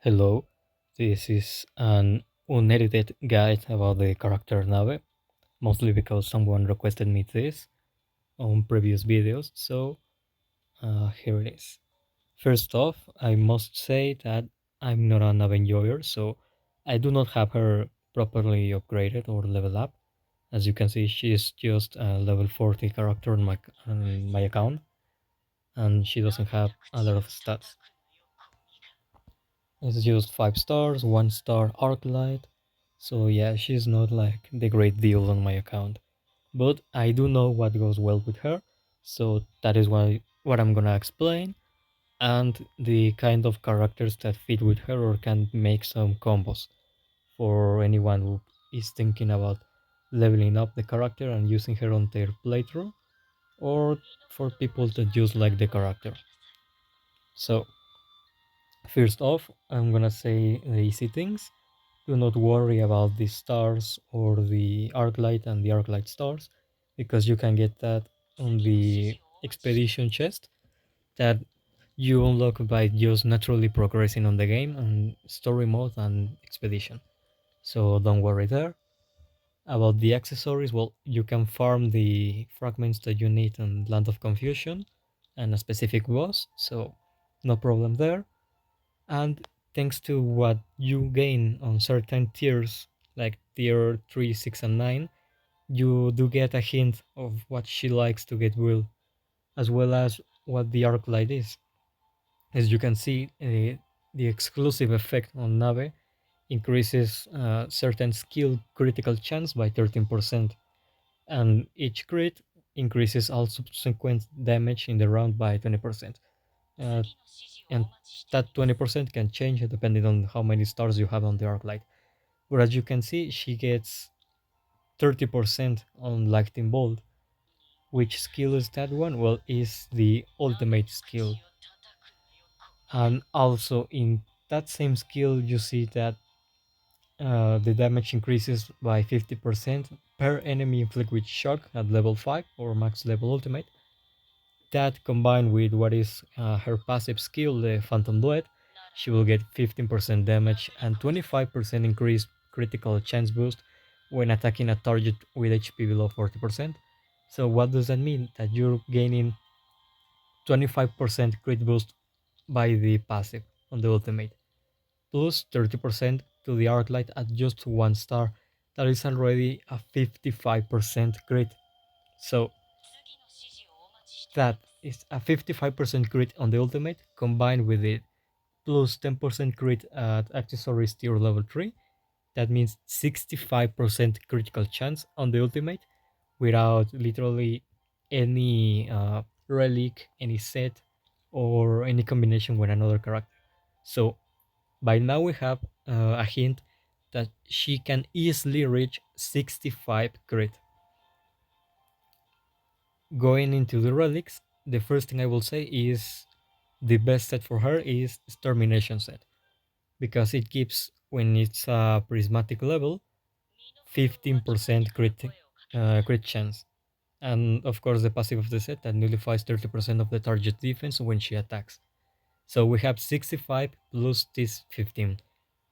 Hello, this is an unedited guide about the character Nabe, mostly because someone requested me this on previous videos, so here it is. First off, I must say that I'm not a Nabe enjoyer, so I do not have her properly upgraded or leveled up. As you can see, she is just a level 40 character on my account, and she doesn't have a lot of stats. It's just 5 stars, 1 star arc light. So yeah, she's not like the great deal on my account. But I do know what goes well with her. So that is why what I'm gonna explain and the kind of characters that fit with her or can make some combos for anyone who is thinking about leveling up the character and using her on their playthrough, or for people that just like the character. So first off, I'm gonna say the easy things. Do not worry about the stars or the Arclight and the Arclight stars, because you can get that on the expedition chest that you unlock by just naturally progressing on the game and story mode and expedition. So don't worry there. About the accessories, well, you can farm the fragments that you need on Land of Confusion and a specific boss, so no problem there. And thanks to what you gain on certain tiers, like tier 3, 6, and 9, you do get a hint of what she likes to get will, as well as what the arc light is. As you can see, the exclusive effect on Nabe increases certain skill critical chance by 13%, and each crit increases all subsequent damage in the round by 20%. Uh, and that 20% can change depending on how many stars you have on the arc light. But as you can see, she gets 30% on Lightning Bolt. Which skill is that one? Well, is the ultimate skill. And also in that same skill, you see that the damage increases by 50% per enemy inflict with shock at level 5 or max level ultimate. That combined with what is her passive skill, the Phantom Blade, she will get 15% damage and 25% increased critical chance boost when attacking a target with HP below 40%. So what does that mean? That you're gaining 25% crit boost by the passive on the ultimate, plus 30% to the arc light at just 1 star. That is already a 55% crit. So that is a 55% crit on the ultimate combined with it plus 10% crit at accessories tier level 3. That means 65% critical chance on the ultimate without literally any relic, any set, or any combination with another character. So by now we have a hint that she can easily reach 65 crit. Going into the relics, the first thing I will say is the best set for her is termination set, because it gives, when it's a prismatic level, 15% crit chance, and of course the passive of the set that nullifies 30% of the target defense when she attacks. So we have 65 plus this 15.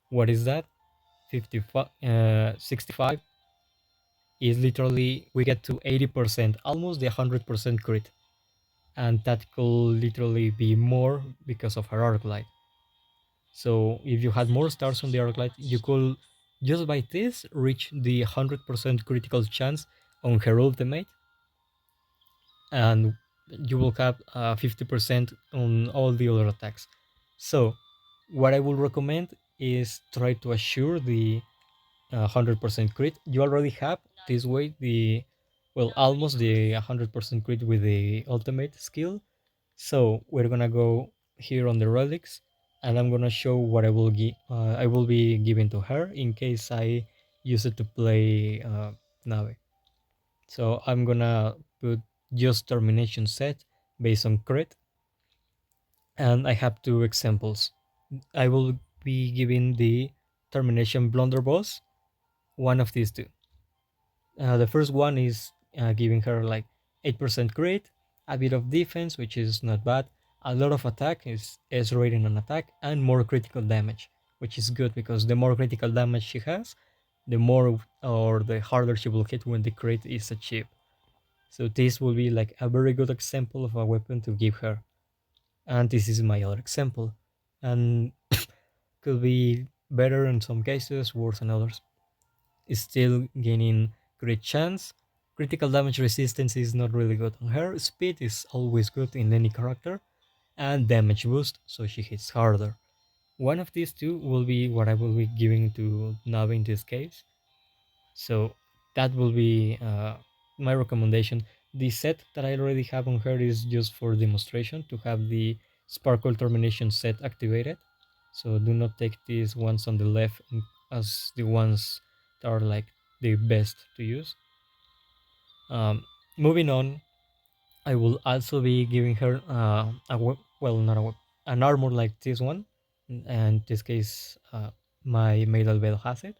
What is that? 55, 65 is literally we get to 80%, almost the 100% crit, and that could literally be more because of her arc light. So if you had more stars on the arc light, you could just by this reach the 100% critical chance on her ultimate, and you will have 50% on all the other attacks. So what I would recommend is try to assure the 100% crit. You already have this way the, well, almost the 100% crit with the ultimate skill. So we're gonna go here on the relics, and I'm gonna show what I will be giving to her in case I use it to play Nabe. So I'm gonna put just termination set based on crit, and I have two examples. I will be giving the termination blunderbuss one of these two. The first one is giving her like 8% crit, a bit of defense, which is not bad, a lot of attack, is S rating on attack, and more critical damage. which is good because the more critical damage she has, the more or the harder she will hit when the crit is achieved. So this will be like a very good example of a weapon to give her. And this is my other example. And could be better in some cases, worse in others. Is still gaining crit chance. Critical damage resistance is not really good on her. Speed is always good in any character. And damage boost, so she hits harder. One of these two will be what I will be giving to Nabe in this case. So that will be my recommendation. The set that I already have on her is just for demonstration to have the Sparkle Termination set activated. So do not take these ones on the left as the ones that are like the best to use. Um, Moving on, I will also be giving her well, not an armor like this one. And in this case, my Maidal Veil has it.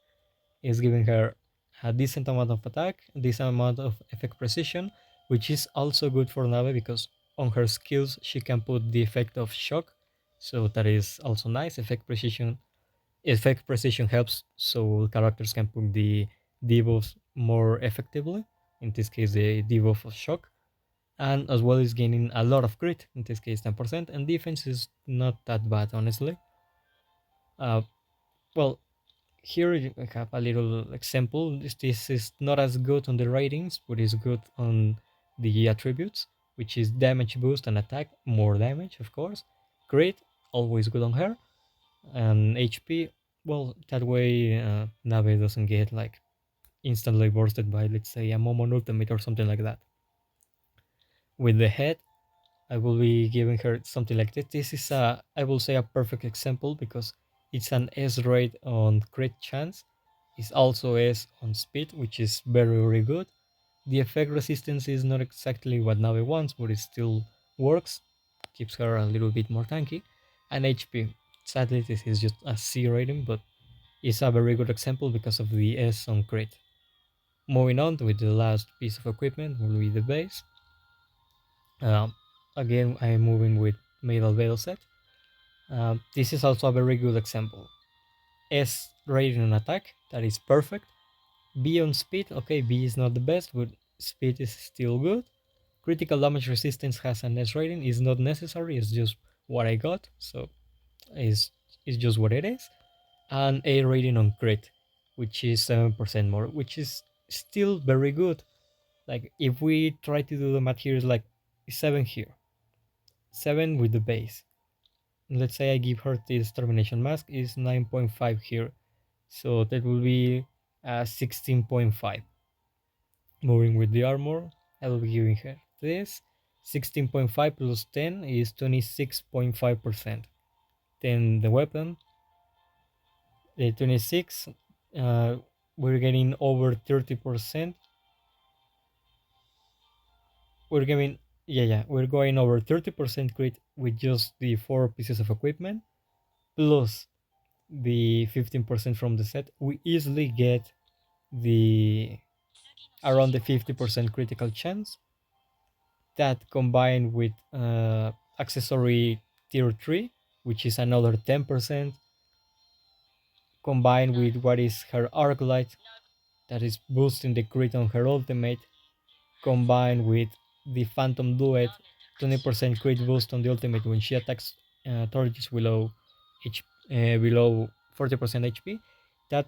Is giving her a decent amount of attack, a decent amount of effect precision, which is also good for Nabe because on her skills she can put the effect of shock, so that is also nice. Effect precision helps so characters can put the debuffs more effectively. In this case, the debuff of shock, and as well as gaining a lot of crit. In this case, 10%, and defense is not that bad, honestly. Uh, well, here I have a little example. This is not as good on the ratings, but is good on the attributes, which is damage boost and attack, more damage, of course. Crit, always good on her. And HP, well, that way Nabe doesn't get like instantly bursted by, let's say, a Momon ultimate or something like that. With the head, I will be giving her something like this. This is I will say, a perfect example because it's an S rate on crit chance. It's also S on speed, which is very, very good. The effect resistance is not exactly what Nabe wants, but it still works. Keeps her a little bit more tanky. And HP. Sadly, this is just a C rating, but it's a very good example because of the S on crit. Moving on with the last piece of equipment will be the base. Um, Again, I'm moving with Maidal Veil set. This is also a very good example. S rating on attack, that is perfect. B on speed, okay, B is not the best, but speed is still good. Critical damage resistance has an S rating, is not necessary, it's just what I got, so it's, it's just what it is. And A rating on crit, which is 7% more, which is still very good. Like, if we try to do the math here, it's like 7 here, 7 with the base. Let's say I give her this termination mask is 9.5 here, so that will be 16.5. Moving with the armor, I will be giving her this 16.5 plus 10 is 26.5%. Then the weapon, the 26, we're getting over 30%. We're getting, yeah, we're going over 30% crit with just the 4 pieces of equipment plus the 15% from the set. We easily get the around the 50% critical chance. That combined with accessory tier 3, which is another 10%, combined with what is her arc light, that is boosting the crit on her ultimate, combined with the phantom duet, 20% crit boost on the ultimate when she attacks targets below 40% HP. That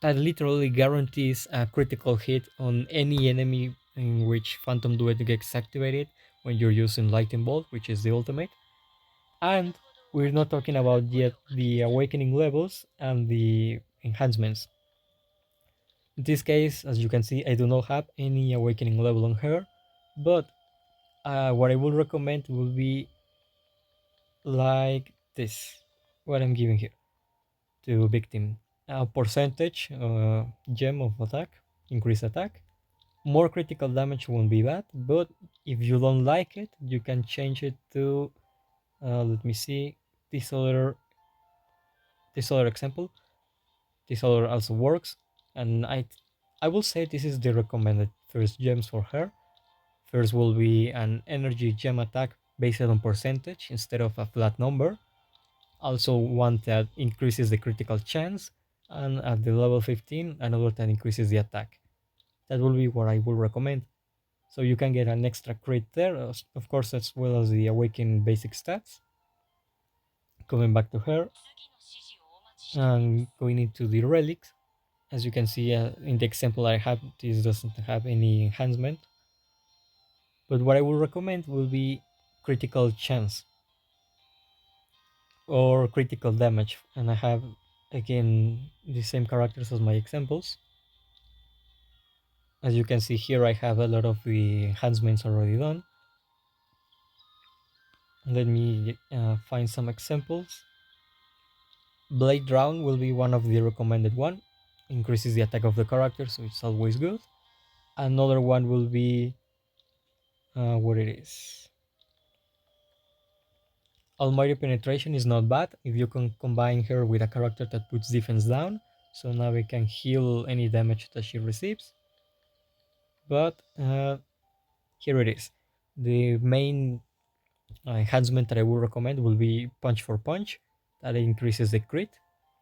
that literally guarantees a critical hit on any enemy in which Phantom Duet gets activated when you're using Lightning Bolt, which is the ultimate. And we're not talking about yet the awakening levels and the enhancements. In this case, as you can see, I do not have any awakening level on her, but what I would recommend would be like this, what I'm giving here to victim. A percentage gem of attack, increase attack. More critical damage won't be bad, but if you don't like it, you can change it to let me see, this other this other example. This other also works, and I will say this is the recommended first gems for her. First will be an energy gem attack based on percentage instead of a flat number. Also one that increases the critical chance, and at the level 15 another that increases the attack. That will be what I will recommend. So you can get an extra crit there, of course, as well as the awaken basic stats. Coming back to her and going into the relics, as you can see in the example I have, this doesn't have any enhancement. But what I would recommend will be critical chance or critical damage. And I have again the same characters as my examples. As you can see here, I have a lot of the enhancements already done. Let me find some examples. Blade Round will be one of the recommended one. Increases the attack of the character, so it's always good. Another one will be what it is. Almighty Penetration is not bad if you can combine her with a character that puts defense down, so now we can heal any damage that she receives. But here it is. The main enhancement that I would recommend will be Punch for Punch, that increases the crit,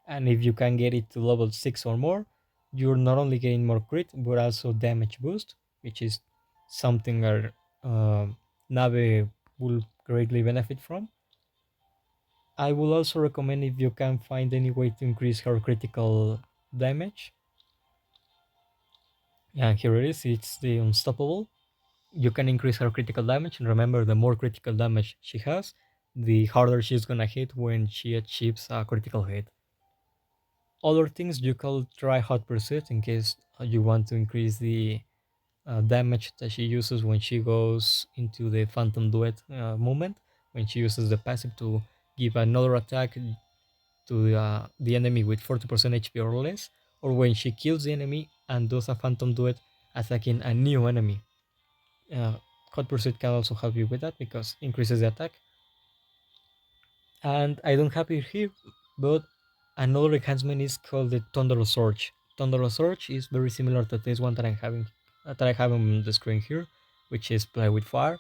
and if you can get it to level 6 or more, you're not only getting more crit but also damage boost, which is something that uh, Nabe will greatly benefit from. I will also recommend, if you can find any way to increase her critical damage. And here it is, it's the Unstoppable. You can increase her critical damage, and remember, the more critical damage she has, the harder she's gonna hit when she achieves a critical hit. Other things, you can try Hot Pursuit in case you want to increase the damage that she uses when she goes into the Phantom Duet moment, when she uses the passive to give another attack to the enemy with 40% HP or less, or when she kills the enemy and does a Phantom Duet attacking a new enemy. Uh, Hot Pursuit can also help you with that because increases the attack. And I don't have it here, but another enhancement is called the thunderous surge. Thunderous surge is very similar to this one that I have on the screen here, which is play with fire.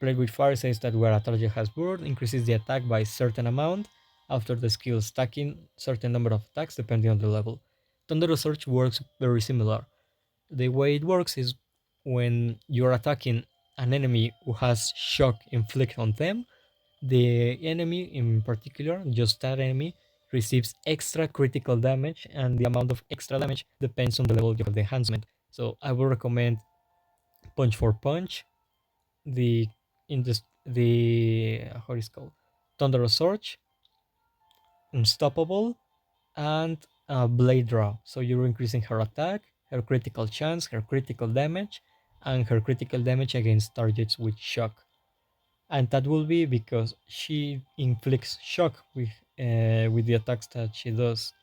Play with fire says that where a target has burned, increases the attack by a certain amount after the skill stacking certain number of attacks depending on the level. Thunderous surge works very similar. The way it works is when you're attacking an enemy who has shock inflict on them, the enemy in particular, just that enemy, receives extra critical damage, and the amount of extra damage depends on the level of the enhancement. So I would recommend Punch for Punch, the in the how is it called, Thunderous Surge, Unstoppable, and Blade Draw. So you're increasing her attack, her critical chance, her critical damage, and her critical damage against targets with shock. And that will be because she inflicts shock with the attacks that she does.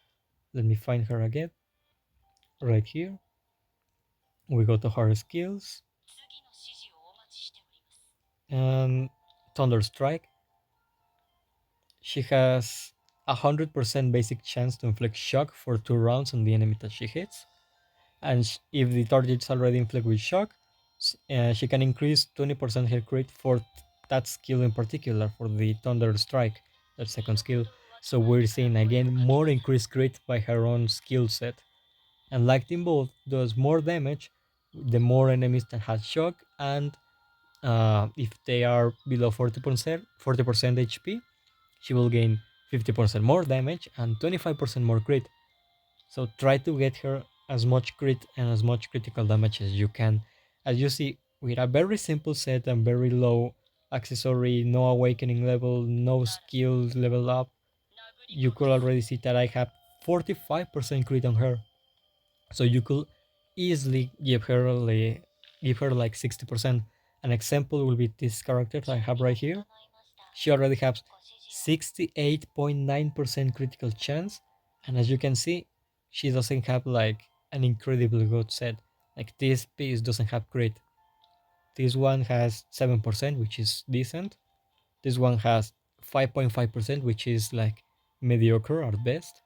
Let me find her again. Right here. We go to her skills and Thunder Strike. She has 100% basic chance to inflict shock for 2 rounds on the enemy that she hits. And if the target is already inflicted with shock, she can increase 20% her crit for that skill in particular, for the Thunder Strike, that second skill. So we're seeing again more increased crit by her own skill set. And Lightning Bolt does more damage the more enemies that have shock, and if they are below 40% HP, she will gain 50% more damage and 25% more crit. So try to get her as much crit and as much critical damage as you can. As you see, with a very simple set and very low accessory, no awakening level, no skills level up, you could already see that I have 45% crit on her. So you could easily give her like 60%. An example will be this character that I have right here. She already has 68.9% critical chance, and as you can see, she doesn't have like an incredibly good set. Like this piece doesn't have crit. This one has 7%, which is decent. This one has 5.5%, which is like mediocre at best.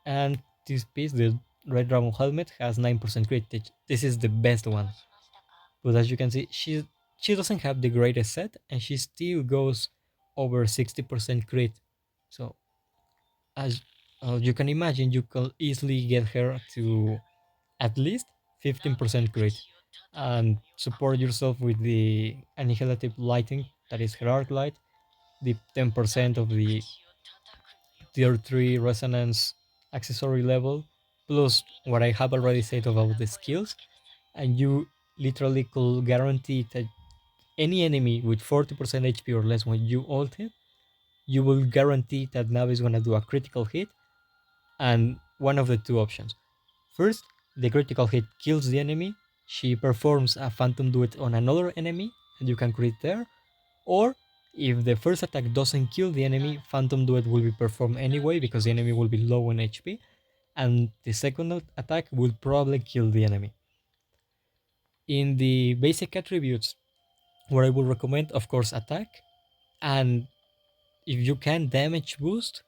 And this piece, the Red Dragon Helmet, has 9% crit. This is the best one. But as you can see, she doesn't have the greatest set, and she still goes over 60% crit. So as you can imagine, you can easily get her to at least 15% crit and support yourself with the annihilative lighting, that is her arc light, the 10% of the tier 3 resonance accessory level, plus what I have already said about the skills, and you literally could guarantee that any enemy with 40% HP or less when you ult it, you will guarantee that Nabe is gonna do a critical hit, and one of the two options. First, the critical hit kills the enemy, she performs a phantom duet on another enemy, and you can crit there, or if the first attack doesn't kill the enemy, phantom duet will be performed anyway because the enemy will be low on HP, and the second attack will probably kill the enemy. In the basic attributes, what I would recommend, of course, attack, and if you can, damage boost,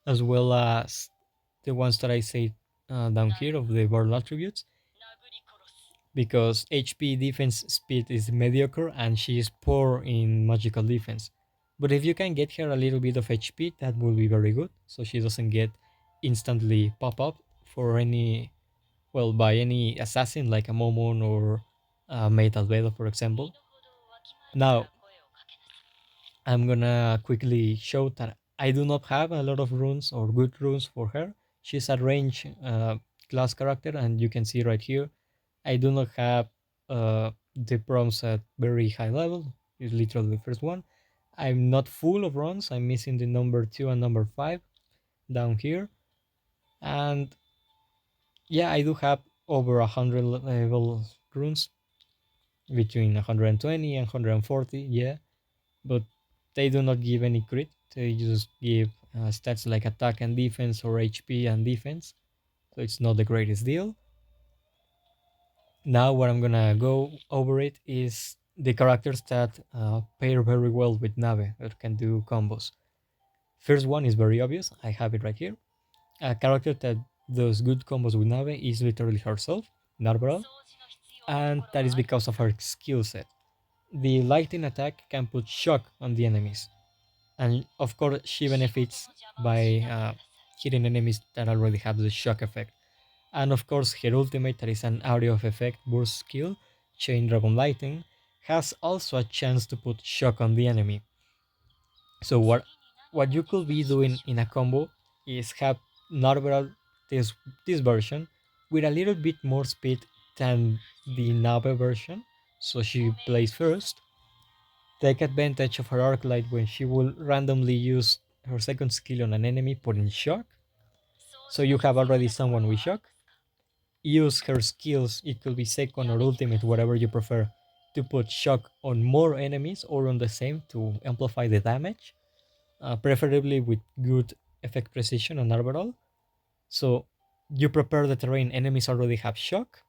as well as the ones that I say down here of the burn attributes, because HP, defense, speed is mediocre and she is poor in magical defense. But if you can get her a little bit of HP, that will be very good, so she doesn't get instantly pop up for any, well, by any assassin like a Momon or Maid Albedo, for example. Now, I'm gonna quickly show that I do not have a lot of runes or good runes for her. She's a range class character, and you can see right here, I do not have the prompts at very high level. It's literally the first one. I'm not full of runes. I'm missing the number 2 and number 5 down here. And yeah, I do have over 100 level runes, between 120 and 140, yeah, but they do not give any crit. They just give stats like attack and defense or HP and defense, so it's not the greatest deal. Now, what I'm gonna go over it is the characters that pair very well with Nabe, that can do combos. First one is very obvious, I have it right here. A character that does good combos with Nabe is literally herself, Narberal, and that is because of her skill set. The lightning attack can put shock on the enemies, and of course she benefits by hitting enemies that already have the shock effect. And of course her ultimate, that is an area of effect burst skill, Chain Dragon Lightning, has also a chance to put shock on the enemy. So what you could be doing in a combo is have Narberal, this version, with a little bit more speed than the Nabe version, so she plays first, take advantage of her arc light when she will randomly use her second skill on an enemy putting shock. So you have already someone with shock. Use her skills, it could be second or ultimate, whatever you prefer, to put shock on more enemies or on the same to amplify the damage, preferably with good effect precision on Narberal. So you prepare the terrain, enemies already have shock,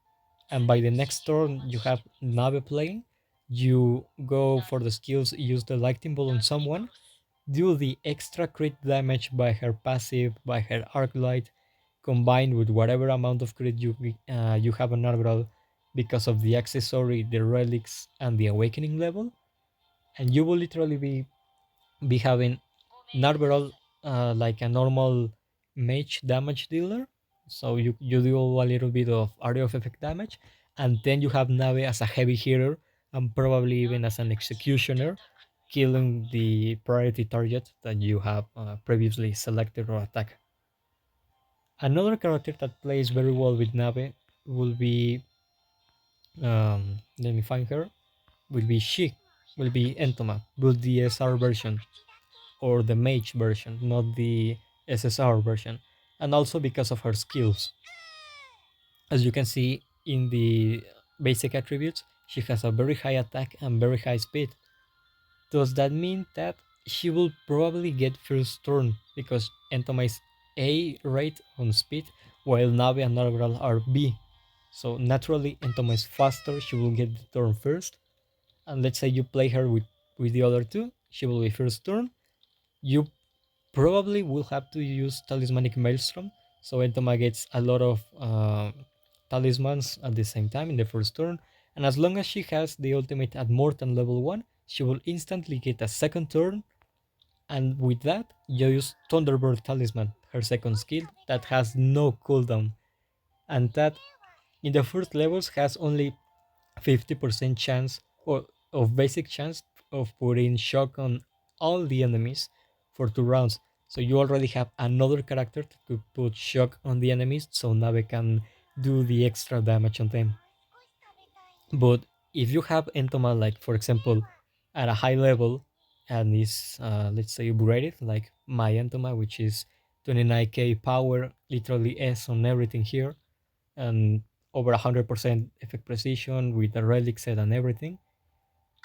and by the next turn you have Nabe playing. You go for the skills, use the lightning bolt on someone, do the extra crit damage by her passive, by her arc light, combined with whatever amount of crit you have on Narberal because of the accessory, the relics, and the awakening level, and you will literally be having Narberal like a normal mage damage dealer. So you do a little bit of area of effect damage, and then you have Nabe as a heavy hitter and probably even as an executioner, killing the priority target that you have previously selected or attacked. Another character that plays very well with Nabe will be, let me find her, will be she, will be Entoma, but the SR version, or the mage version, not the SSR version, and also because of her skills. As you can see in the basic attributes, she has a very high attack and very high speed. Does that mean that she will probably get first turn because Entoma is A rate on speed, while Nabe and Narberal are B. So naturally Entoma is faster, she will get the turn first. And let's say you play her with the other two, she will be first turn. You probably will have to use Talismanic Maelstrom, so Entoma gets a lot of talismans at the same time in the first turn, and as long as she has the ultimate at more than level 1, she will instantly get a second turn, And with that, you use Thunderbird Talisman, her second skill that has no cooldown, and that in the first levels has only 50% chance or of basic chance of putting shock on all the enemies for 2 rounds. So you already have another character that could put shock on the enemies, so Nabe can do the extra damage on them. But if you have Entoma, like for example, at a high level and is let's say upgraded, like my Entoma, which is 29k power, literally S on everything here, and over 100% effect precision with the relic set and everything,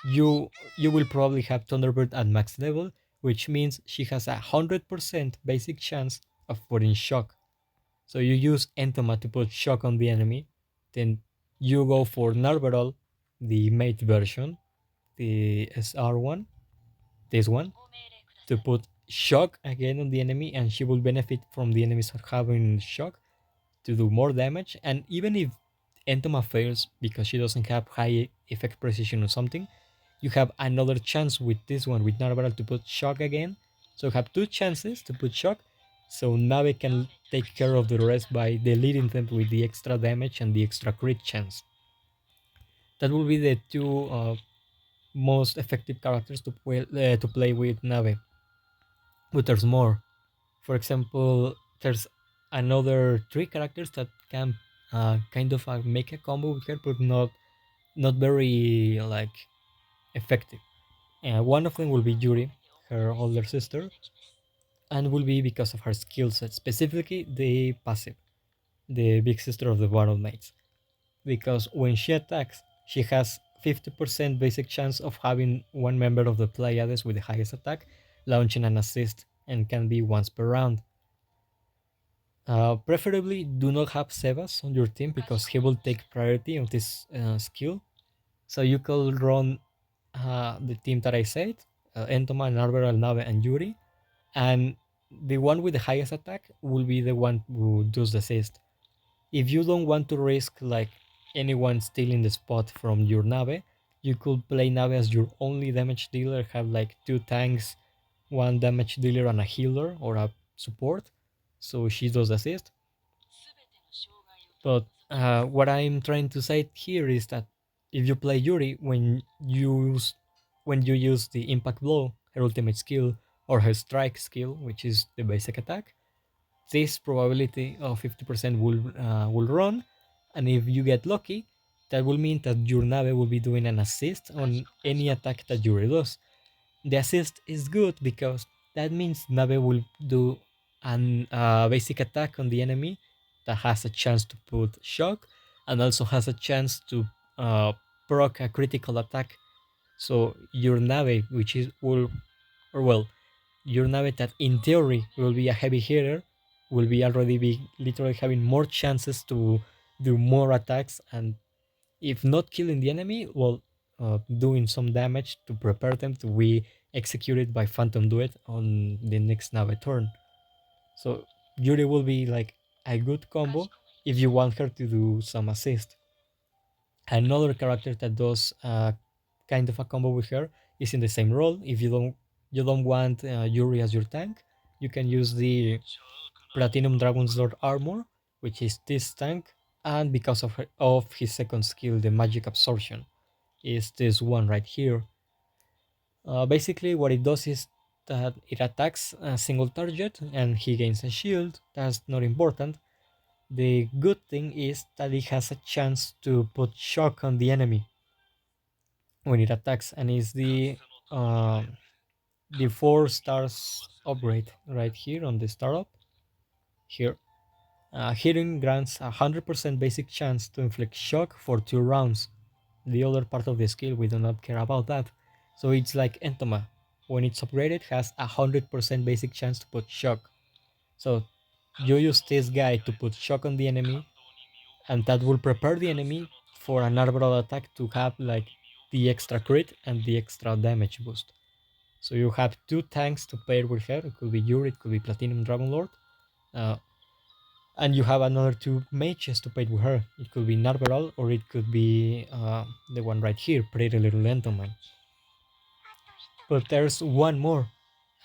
you will probably have Thunderbird at max level, which means she has 100% basic chance of putting shock. So you use Entoma to put shock on the enemy, then you go for Narberal, the mate version, the SR one, this one, to put shock again on the enemy, and she will benefit from the enemies having shock to do more damage. And even if Entoma fails because she doesn't have high effect precision or something, you have another chance with this one with Narberal to put shock again. So you have two chances to put shock. So Nabe can take care of the rest by deleting them with the extra damage and the extra crit chance. That will be the two most effective characters to play with Nabe. But there's more. For example, there's another three characters that can kind of make a combo with her, but not very like effective. One of them will be Yuri, her older sister, and will be because of her skill set, specifically the passive, the big sister of the battle mates. Because when she attacks, she has 50% basic chance of having one member of the Pleiades with the highest attack launching an assist and can be once per round. Preferably do not have Sebas on your team because he will take priority of this skill. So you could run the team that I said, Entoma, Narberal, Nabe, and Yuri. And the one with the highest attack will be the one who does the assist. If you don't want to risk like anyone stealing the spot from your Nabe, you could play Nabe as your only damage dealer, have like two tanks, one damage dealer and a healer or a support. So she does assist. But what I'm trying to say here is that if you play Yuri, when you use the impact blow, her ultimate skill, or her strike skill, which is the basic attack, this probability of 50% will run, and if you get lucky, that will mean that your Nabe will be doing an assist on any attack that Yuri does. The assist is good because that means Nabe will do an basic attack on the enemy that has a chance to put shock and also has a chance to uh, proc a critical attack. So your Nabe, which is will or well, your Nabe that in theory will be a heavy hitter, will be already be literally having more chances to do more attacks and if not killing the enemy, well, doing some damage to prepare them to be executed by Phantom Duet on the next Nabe turn. So Yuri will be like a good combo if you want her to do some assist. Another character that does kind of a combo with her is in the same role. If you don't want Yuri as your tank, you can use the Platinum Dragon's Lord armor, which is this tank, and because of his second skill, the magic absorption, is this one right here. Basically, what it does is that it attacks a single target and he gains a shield. That's not important. The good thing is that it has a chance to put shock on the enemy when it attacks, and is uh, the 4 stars upgrade right here on the startup. Here, hitting grants a 100% basic chance to inflict shock for 2 rounds. The other part of the skill, we do not care about that. So it's like Entoma. When it's upgraded, has a 100% basic chance to put shock. So you use this guy to put shock on the enemy, and that will prepare the enemy for an arbitral attack to have like the extra crit and the extra damage boost. So you have two tanks to pair with her. It could be Yuri, it could be Platinum Dragon Lord. Uh, and you have another two mages to pair with her. It could be Narberal or it could be the one right here, Pretty Little Entoman. But there's one more,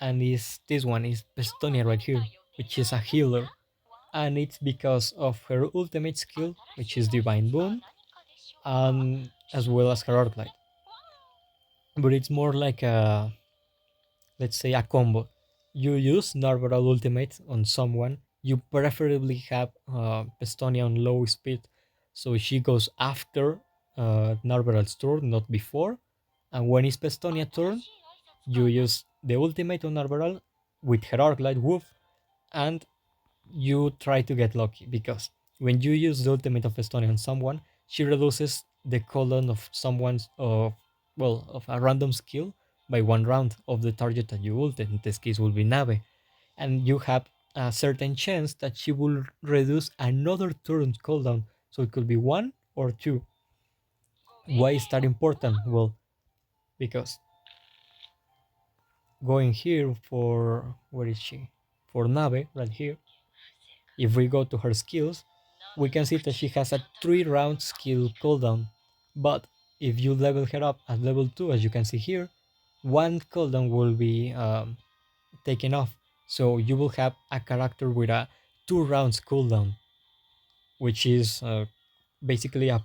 and is this one is Pestonia right here, which is a healer, and it's because of her ultimate skill, which is Divine Boon, and as well as her Arc Light. But it's more like a, let's say, a combo. You use Narberal ultimate on someone, you preferably have Pestonia on low speed, so she goes after Narberal's turn, not before. And when it's Pestonia turn, you use the ultimate on Narberal with her Arc Light Wolf, and you try to get lucky because when you use the ultimate of Pestonia on someone, she reduces the cooldown of someone's of a random skill by 1 round of the target that you ult. In this case will be Nabe, and you have a certain chance that she will reduce another turn cooldown. So it could be 1 or 2. Why is that important? Well, because going here for, where is she? For Nabe, right here. If we go to her skills, we can see that she has a 3 round skill cooldown. But if you level her up at level 2, as you can see here, one cooldown will be taken off. So you will have a character with a 2 rounds cooldown, which is basically a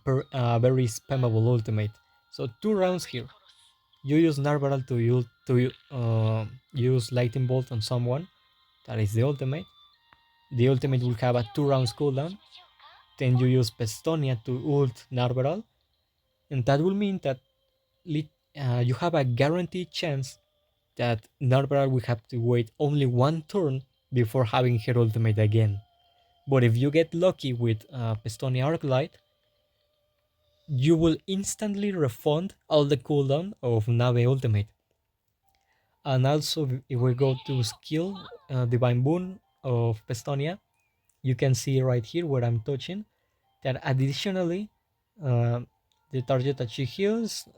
very spammable ultimate. So 2 rounds here. You use Narberal use Lightning Bolt on someone. That is the ultimate. The ultimate will have a 2 rounds cooldown. Then you use Pestonia to ult Narberal, and that will mean that you have a guaranteed chance that Narberal will have to wait only 1 turn before having her ultimate again. But if you get lucky with Pestonia Arclight, you will instantly refund all the cooldown of Nabe ultimate. And also, if we go to skill, Divine Boon of Pestonia, you can see right here where I'm touching that additionally, uh, the target that she heals,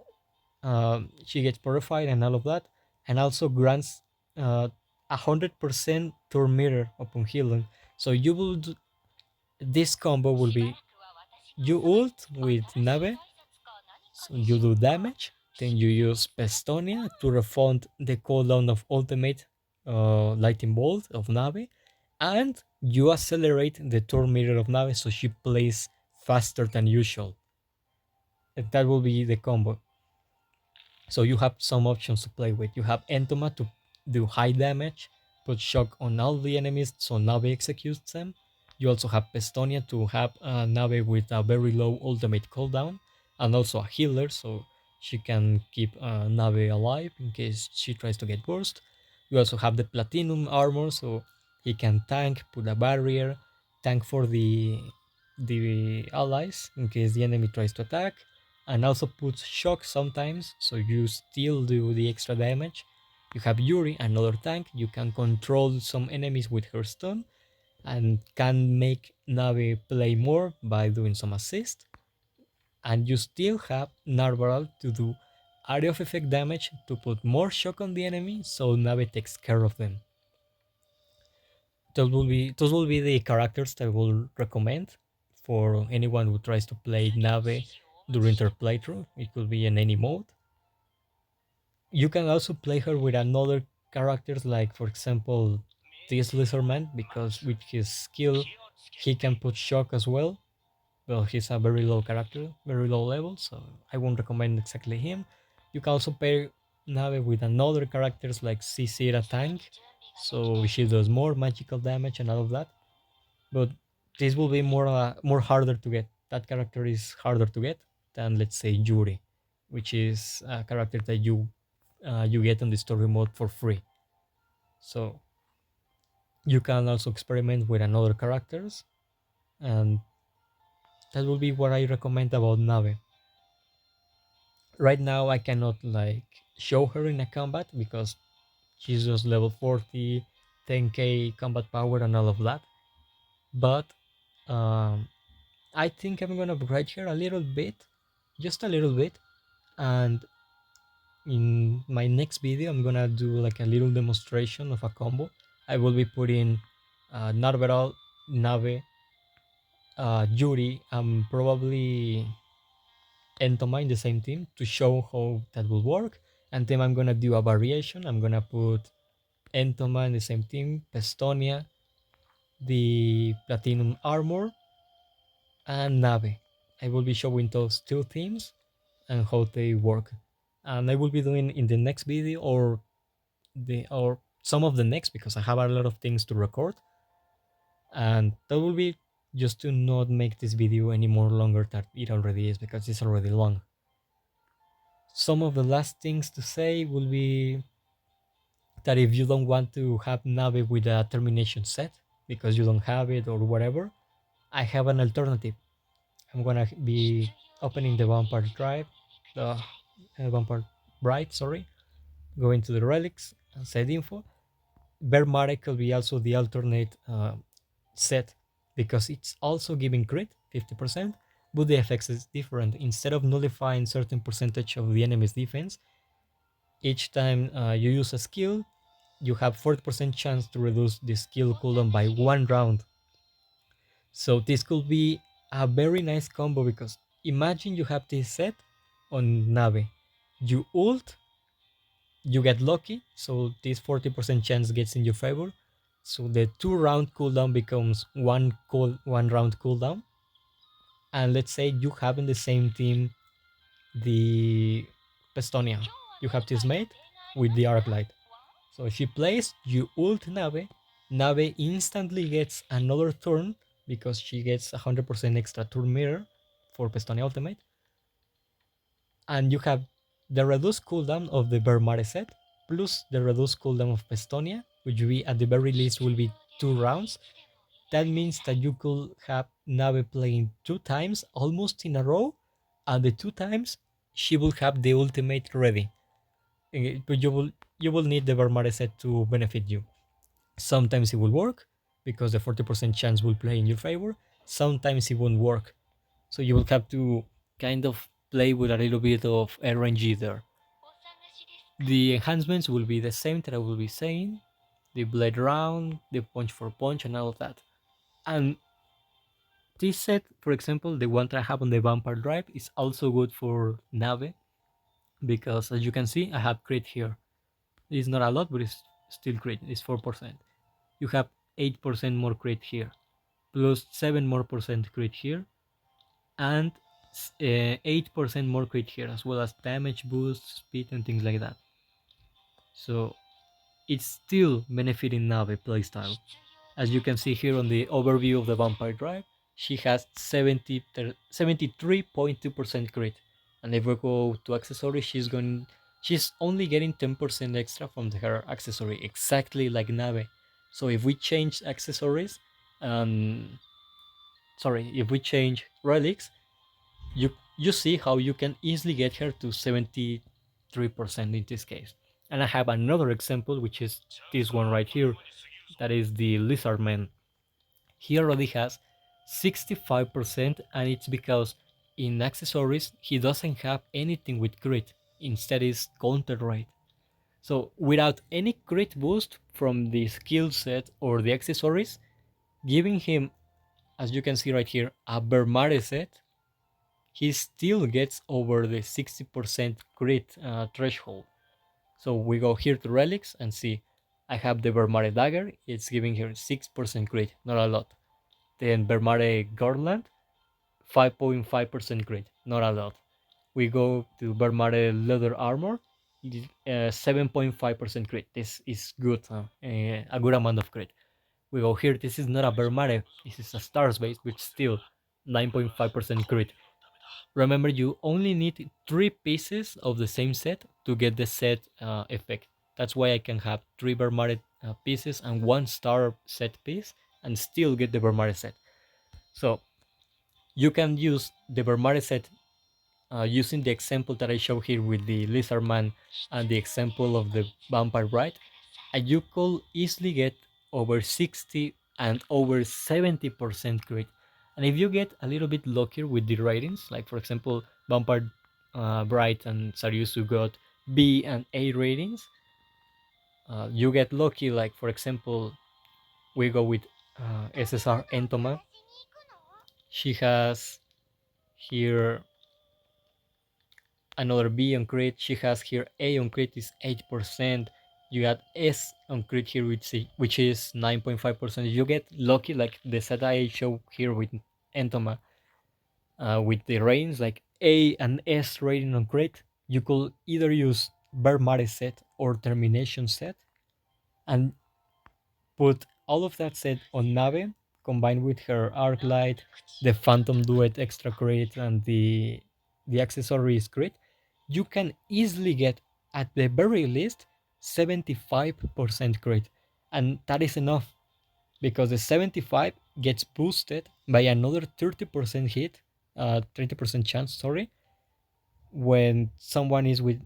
she gets purified and all of that, and also grants 100% turn meter upon healing. So you will this combo will be you ult with Nabe, so you do damage, then you use Pestonia to refund the cooldown of ultimate Lightning Bolt of Nabe, and you accelerate the turn meter of Nabe so she plays faster than usual. And that will be the combo. So you have some options to play with. You have Entoma to do high damage, put shock on all the enemies so Nabe executes them. You also have Pestonia to have Nabe with a very low ultimate cooldown, and also a healer so she can keep Nabe alive in case she tries to get burst. You also have the Platinum armor so he can tank, put a barrier, tank for the allies in case the enemy tries to attack, and also puts shock sometimes, so you still do the extra damage. You have Yuri, another tank. You can control some enemies with her stun and can make Nabe play more by doing some assist. And you still have Narberal to do area of effect damage to put more shock on the enemy so Nabe takes care of them. Those will be the characters that I will recommend for anyone who tries to play Nabe during their playthrough. It could be in any mode. You can also play her with another characters, like for example this Lizardman, because with his skill he can put shock as well. Well, he's a very low character, very low level, so I won't recommend exactly him. You can also pair Nabe with another characters like Cicera Tank, so she does more magical damage and all of that. But this will be more harder to get. That character is harder to get than, let's say, Yuri, which is a character that you get on the story mode for free. So you can also experiment with another characters, and that will be what I recommend about Nabe. Right now I cannot like show her in a combat because she's just level 40, 10k combat power and all of that. But um, I think I'm gonna upgrade her a little bit, just a little bit, and in my next video I'm gonna do like a little demonstration of a combo. I will be putting Narberal, Nabe, Yuri, and probably Entoma in the same team to show how that will work. And then I'm gonna do a variation. I'm gonna put Entoma in the same team, Pestonia, the Platinum Armor, and Nabe. I will be showing those two teams and how they work. And I will be doing in the next video or some of the next because I have a lot of things to record. And that will be just to not make this video any more longer than it already is because it's already long. Some of the last things to say will be that if you don't want to have Nabe with a termination set because you don't have it or whatever, I have an alternative. I'm gonna be opening the vampire drive, the vampire bright, sorry, going to the relics and set info. Vertmare could be also the alternate set because it's also giving crit 50%, but the effects is different. Instead of nullifying certain percentage of the enemy's defense, each time you use a skill, you have 40% chance to reduce the skill cooldown by 1 round. So this could be a very nice combo because imagine you have this set on Nabe. You ult, you get lucky, so this 40% chance gets in your favor. So the 2 round cooldown becomes one round cooldown. And let's say you have in the same team the Pestonia. You have this mate with the arc light. So if she plays, you ult Nabe. Nabe instantly gets another turn because she gets 100% extra turn mirror for Pestonia ultimate. And you have the reduced cooldown of the Vertmare set plus the reduced cooldown of Pestonia, which we at the very least will be 2 rounds. That means that you could have Nabe playing 2 times almost in a row, and the 2 times she will have the ultimate ready. But you will need the Vertmare set to benefit you. Sometimes it will work because the 40% chance will play in your favor. Sometimes it won't work. So you will have to kind of play with a little bit of RNG there. The enhancements will be the same that I will be saying. The blade round, the punch for punch, and all of that. And this set, for example, the one that I have on the vampire drive is also good for Nabe because as you can see, I have crit here. It's not a lot, but it's still crit. It's 4%. You have 8% more crit here, plus 7 more percent crit here, and 8% more crit here, as well as damage boost, speed, and things like that. So it's still benefiting Nabe playstyle. As you can see here on the overview of the Vampire Drive, she has 73.2% crit. And if we go to accessory, she's only getting 10% extra from her accessory, exactly like Nabe. So if we change accessories, if we change relics, you see how you can easily get her to 73% in this case. And I have another example, which is this one right here, that is the Lizard Man. He already has 65%, and it's because in accessories he doesn't have anything with crit, instead is counter rate. So without any crit boost from the skill set or the accessories, giving him, as you can see right here, a Vertmare set, he still gets over the 60% crit threshold. So we go here to relics and see, I have the Vertmare dagger, it's giving her 6% crit, not a lot. Then Vertmare Garland, 5.5% crit, not a lot. We go to Vertmare leather armor, 7.5% crit. This is good, a good amount of crit. We go here, this is not a Vertmare, this is a Stars base, which still 9.5% crit. Remember, you only need 3 pieces of the same set to get the set effect. That's why I can have 3 Vertmare pieces and 1 star set piece and still get the Vertmare set. So you can use the Vertmare set using the example that I show here with the Lizard Man and the example of the Vampire Bride, and you could easily get over 60 and over 70% crit. And if you get a little bit luckier with the ratings, like for example, Vampire Bright and Sariusu got B and A ratings, you get lucky, like for example, we go with SSR Entoma. She has here another B on crit. She has here A on crit is 8%. You add S on crit here, which is 9.5%. If you get lucky, like the set I show here with Entoma, with the range like A and S rating on crit, you could either use vertmare set or termination set, and put all of that set on Nabe, combined with her arc light, the phantom duet extra crit, and the accessories crit. You can easily get, at the very least, 75% crit, and that is enough, because the 75 gets boosted by another 30% hit, 30% chance, sorry, when someone is with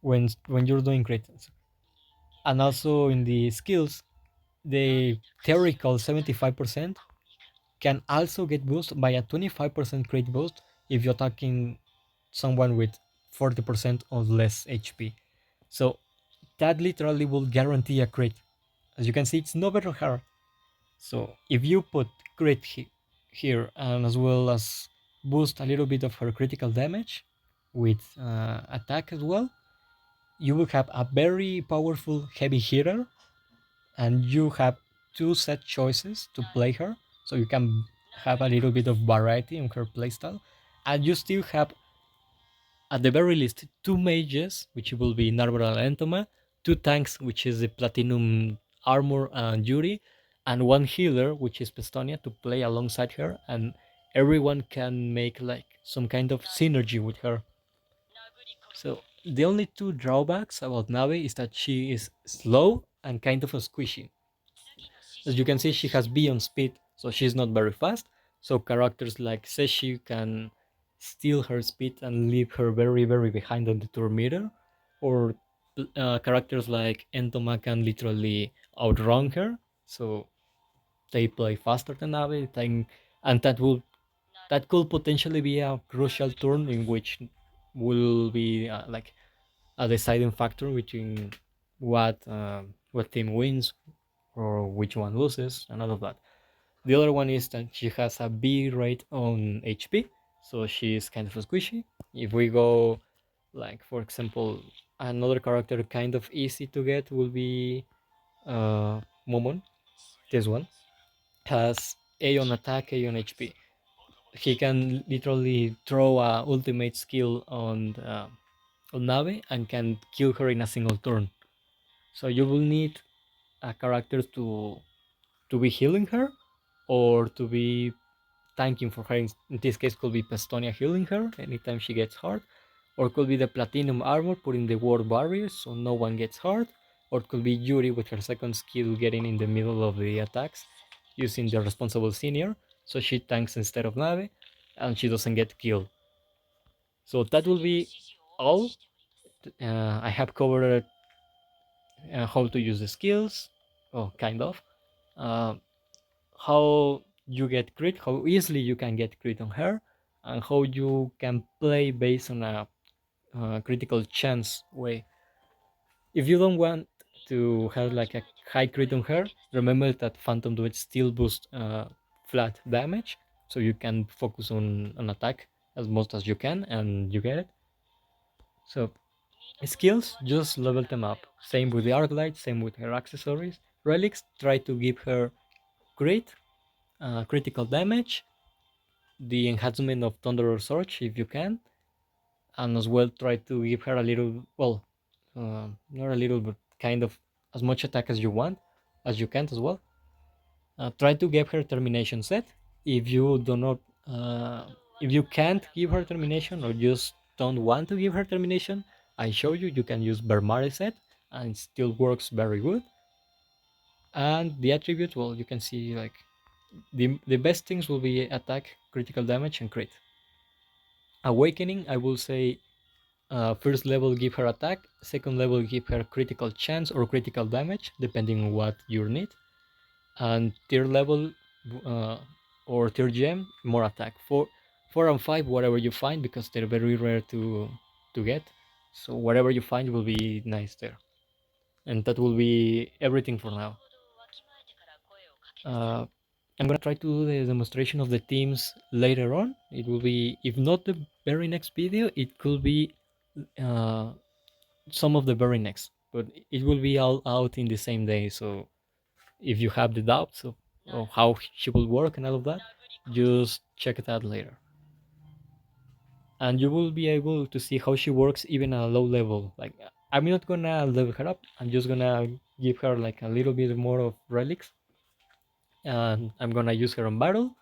when you're doing crit. And also in the skills, the theoretical 75% can also get boosted by a 25% crit boost if you're attacking someone with 40% or less HP. So that literally will guarantee a crit. As you can see, it's not very hard. So if you put crit here, and as well as boost a little bit of her critical damage with attack as well, you will have a very powerful heavy hitter, and you have two set choices to play her, so you can have a little bit of variety in her playstyle, and you still have, at the very least, two mages, which will be Narberal and Entoma, two tanks, which is the Platinum Armor and Yuri, and one healer, which is Pestonya, to play alongside her, and everyone can make like some kind of synergy with her. So the only two drawbacks about Nabe is that she is slow and kind of a squishy. As you can see, she has B on speed, so she's not very fast. So characters like Seshi can steal her speed and leave her very, very behind on the turn meter. Or characters like Entoma can literally outrun her, so they play faster than Nabe. And that could potentially be a crucial turn in which will be like a deciding factor between what team wins or which one loses and all of that. The other one is that she has a B rate on HP, so she's kind of squishy. If we go, like, for example, another character kind of easy to get will be Momon. This one has A on attack, A on HP. He can literally throw a ultimate skill on Nabe and can kill her in a single turn. So you will need a character to be healing her, or to be tanking for her. In this case, could be Pestonia healing her anytime she gets hurt, or could be the Platinum Armor putting the ward barriers so no one gets hurt, or it could be Yuri with her second skill getting in the middle of the attacks using the responsible senior, so she tanks instead of Nabe and she doesn't get killed. So that will be all. I have covered how to use the skills, oh, kind of. Uh, how you get crit, how easily you can get crit on her, and how you can play based on a critical chance way. If you don't want to have like a high crit on her, remember that Phantom Duet still boosts flat damage, so you can focus on an attack as most as you can, and you get it. So skills, just level them up. Same with the arc light, same with her accessories. Relics, try to give her crit, critical damage, the enhancement of thunderous surge if you can, and as well try to give her a little, well, not a little, but kind of as much attack as you want, as you can as well. Try to give her termination set. If you do not, uh, if you can't give her termination, or just don't want to give her termination, I show you, you can use vertmare set, and it still works very good. And the attributes, well, you can see like the best things will be attack, critical damage, and crit. Awakening, I will say, first level give her attack, second level give her critical chance or critical damage, depending on what you need, and third level uh, or third gem, more attack. Four and five, whatever you find, because they're very rare to get. So whatever you find will be nice there, and that will be everything for now. Uh, I'm gonna try to do the demonstration of the teams later on. It will be, if not the very next video, it could be uh, some of the very next, but it will be all out in the same day. So if you have the doubts of how she will work and all of that, just check it out later. And you will be able to see how she works even at a low level. Like, I'm not gonna level her up, I'm just gonna give her like a little bit more of relics, and I'm gonna use her on battle,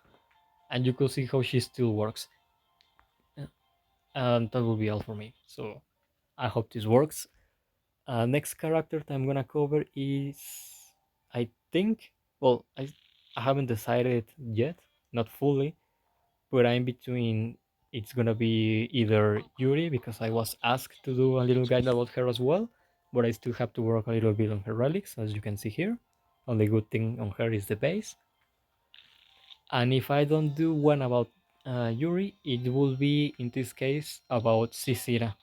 and you could see how she still works. And that will be all for me. So I hope this works. Next character that I'm gonna cover is, I think, well, I haven't decided yet, not fully, but I'm between. It's gonna be either Yuri, because I was asked to do a little guide about her as well, but I still have to work a little bit on her relics, as you can see here. Only good thing on her is the base. And if I don't do one about Yuri, it will be in this case about Sisira.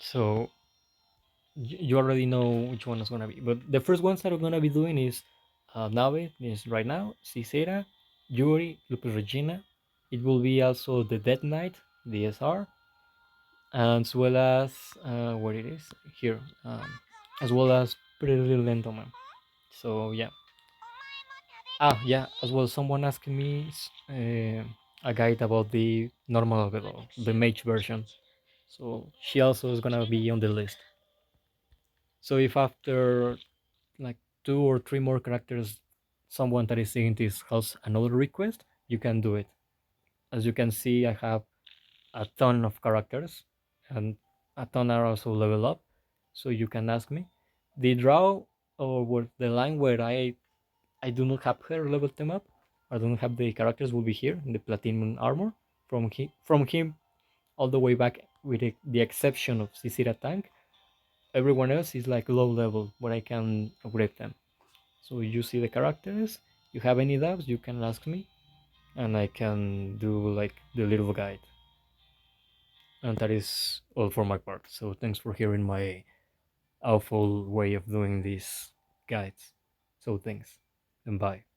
So you already know which one is gonna be. But the first ones that I'm gonna be doing is Nabe is right now, Cicera, Yuri, Lupus Regina. It will be also the Dead Knight, the SR, as well as what it is here, as well as Pretty Little Entoma. So yeah. Yeah. As well, someone asked me a guide about the normal level, the mage version. So she also is gonna be on the list. So if after like two or three more characters, someone that is seeing this has another request, you can do it. As you can see, I have a ton of characters, and a ton are also level up. So you can ask me. The draw, or what, the line where I do not have her level them up, I don't have the characters, will be here in the platinum armor. From him all the way back, with the exception of Sisira tank, everyone else is like low level where I can upgrade them. So you see the characters. You have any doubts, you can ask me, and I can do like the little guide. And that is all for my part. So thanks for hearing my awful way of doing these guides. So thanks, and bye.